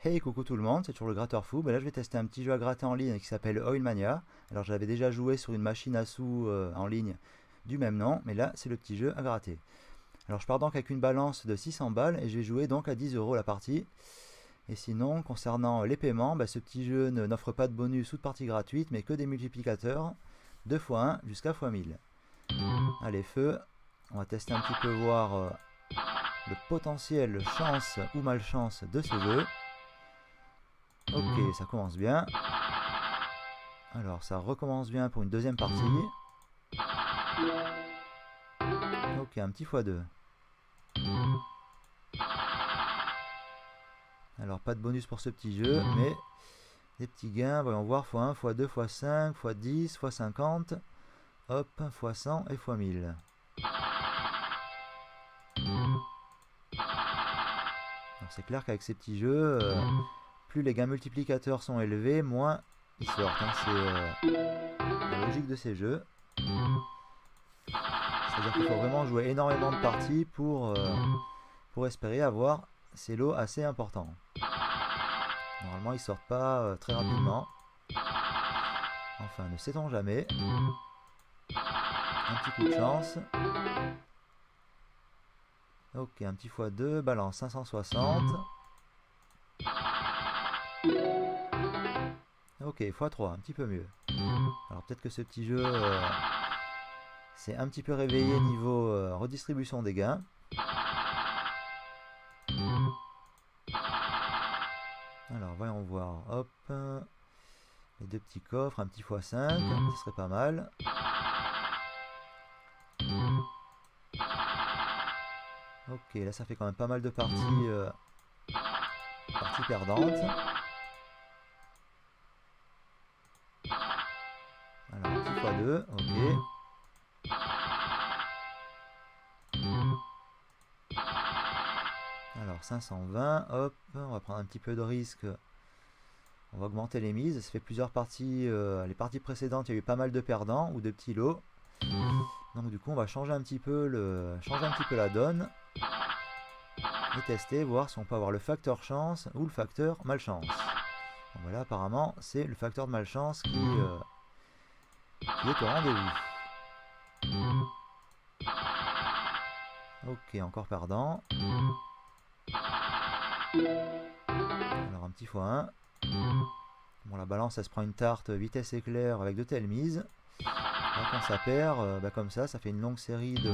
Hey, coucou tout le monde, c'est toujours le gratteur fou. Là, je vais tester un petit jeu à gratter en ligne qui s'appelle Oilmania. Alors, j'avais déjà joué sur une machine à sous en ligne du même nom, mais là, c'est le petit jeu à gratter. Alors, je pars donc avec une balance de 600 balles et je vais jouer donc à 10 € la partie. Et sinon, concernant les paiements, ce petit jeu n'offre pas de bonus ou de partie gratuite, mais que des multiplicateurs 2 x 1 jusqu'à x 1000. Allez, feu. On va tester un petit peu, voir le potentiel chance ou malchance de ce jeu. Ok, ça commence bien. Alors, ça recommence bien pour une deuxième partie. Ok, un petit x2. Alors, pas de bonus pour ce petit jeu, mais des petits gains. Voyons voir, x1, x2, x5, x10, x50. Hop, x100 et x1000. Alors, c'est clair qu'avec ces petits jeux, plus les gains multiplicateurs sont élevés, moins ils sortent. C'est la logique de ces jeux. C'est-à-dire qu'il faut vraiment jouer énormément de parties pour espérer avoir ces lots assez importants. Normalement, ils sortent pas très rapidement. Enfin, ne sait-on jamais. Un petit coup de chance. Ok, un petit x2, balance 560. Ok, x3, un petit peu mieux. Alors peut-être que ce petit jeu s'est un petit peu réveillé niveau redistribution des gains. Alors voyons voir, hop, les deux petits coffres, un petit x5, ce serait pas mal. Ok, là ça fait quand même pas mal de parties perdantes. Alors un petit x2, ok. Alors 520, hop, on va prendre un petit peu de risque. On va augmenter les mises. Ça fait plusieurs parties. Les parties précédentes, il y a eu pas mal de perdants ou de petits lots. Donc du coup, on va changer un petit peu la donne et tester, voir si on peut avoir le facteur chance ou le facteur malchance. Donc voilà, apparemment, c'est le facteur de malchance qui est au rendez-vous. Ok, encore perdant. Alors un petit x1. Bon, la balance, elle se prend une tarte vitesse éclair avec de telles mises. Là, quand ça perd, comme ça fait une longue série de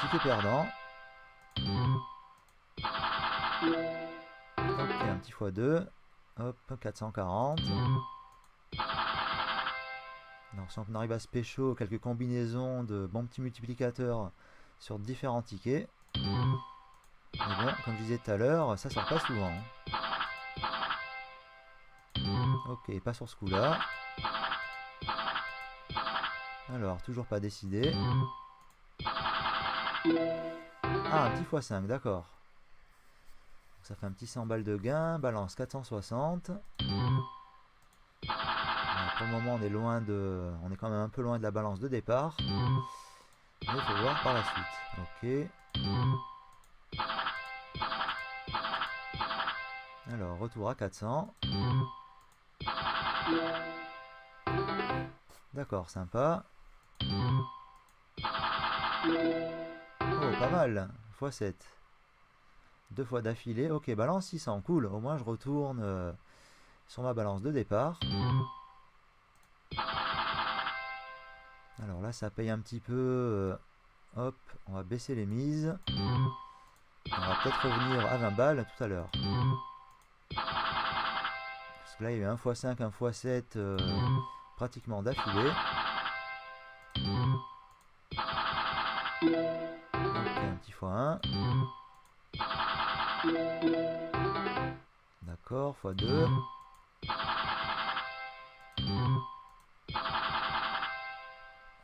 tickets perdants. Ok, un petit x2. Hop, 440. Alors, si on arrive à se pécho quelques combinaisons de bons petits multiplicateurs sur différents tickets. Mais bon, comme je disais tout à l'heure, ça sort pas souvent. Ok, pas sur ce coup-là. Alors, toujours pas décidé. Ah, un petit x5, d'accord. Ça fait un petit 100 balles de gain. Balance 460. Alors, pour le moment, on est quand même un peu loin de la balance de départ. Mais il faut voir par la suite. Ok. Alors, retour à 400. D'accord, sympa. Oh, pas mal. x7. 2 fois d'affilée. Ok, balance 600. Cool. Au moins, je retourne sur ma balance de départ. Alors là, ça paye un petit peu. Hop, on va baisser les mises. On va peut-être revenir à 20 balles tout à l'heure. Parce que là, il y a eu un x5, un x7 pratiquement d'affilée. Ok, un petit x1. D'accord, x2.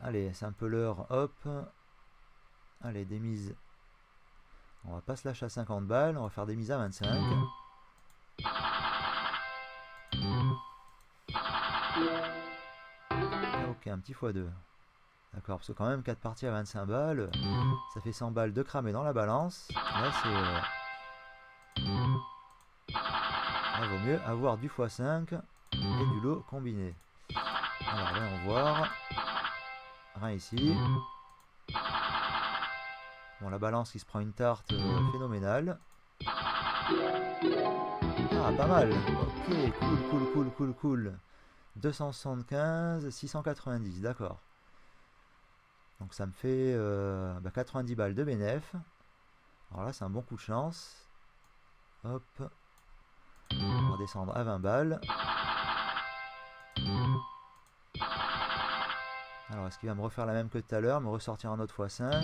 Allez, c'est un peu l'heure, hop. Allez, des mises. On va pas se lâcher à 50 balles, on va faire des mises à 25. Ok, un petit x2. D'accord, parce que quand même 4 parties à 25 balles, ça fait 100 balles de cramer dans la balance. Là, c'est Là, vaut mieux avoir du x5 et du lot combiné. Alors, voyons voir. Rien ici. Bon, la balance qui se prend une tarte phénoménale. Ah, pas mal. Ok, cool. 275, 690, d'accord. Donc ça me fait 90 balles de bénéf. Alors là, c'est un bon coup de chance. Hop. On va descendre à 20 balles. Alors, est-ce qu'il va me refaire la même que tout à l'heure, me ressortir un autre x5?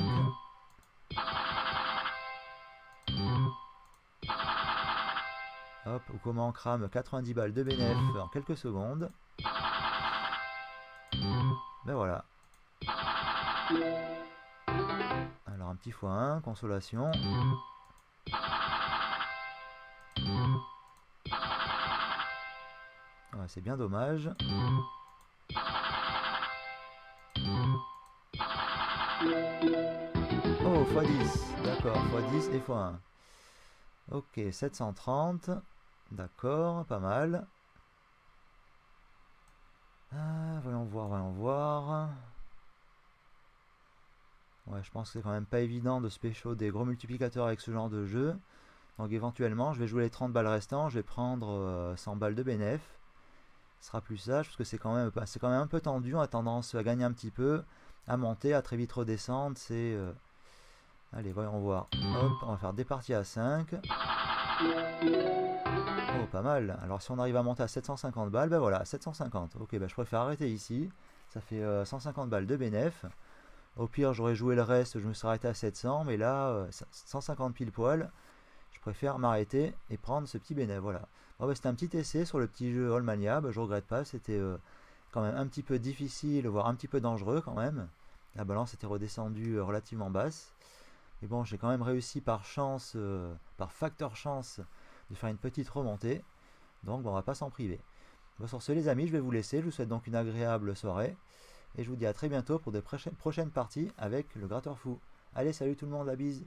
Hop, ou comment on crame 90 balles de bénéf en quelques secondes. Ben voilà. Alors un petit x1, consolation. Ouais, c'est bien dommage. Oh, x10. D'accord, x10 et x1. Ok, 730. D'accord, pas mal. Voyons voir. Ouais, je pense que c'est quand même pas évident de se pécho des gros multiplicateurs avec ce genre de jeu. Donc éventuellement, je vais jouer les 30 balles restants, je vais prendre 100 balles de bénéf. Ce sera plus sage parce que c'est quand même un peu tendu, on a tendance à gagner un petit peu, à monter, à très vite redescendre. Allez, voyons voir. Hop, on va faire des parties à 5. Oh, pas mal. Alors si on arrive à monter à 750 balles, ben voilà, 750. Ok, ben je préfère arrêter ici. Ça fait 150 balles de bénéf. Au pire, j'aurais joué le reste, je me serais arrêté à 700, mais là, 150 pile poil. Je préfère m'arrêter et prendre ce petit bénéf. Voilà. Bon, ben, c'était un petit essai sur le petit jeu Allmania. Ben, je regrette pas, c'était quand même un petit peu difficile, voire un petit peu dangereux quand même. La balance était redescendue relativement basse. Mais bon, j'ai quand même réussi par chance, par facteur chance, de faire une petite remontée. Donc, bon, on va pas s'en priver. Bon, sur ce, les amis, je vais vous laisser. Je vous souhaite donc une agréable soirée. Et je vous dis à très bientôt pour de prochaines parties avec le gratteur fou. Allez, salut tout le monde, la bise!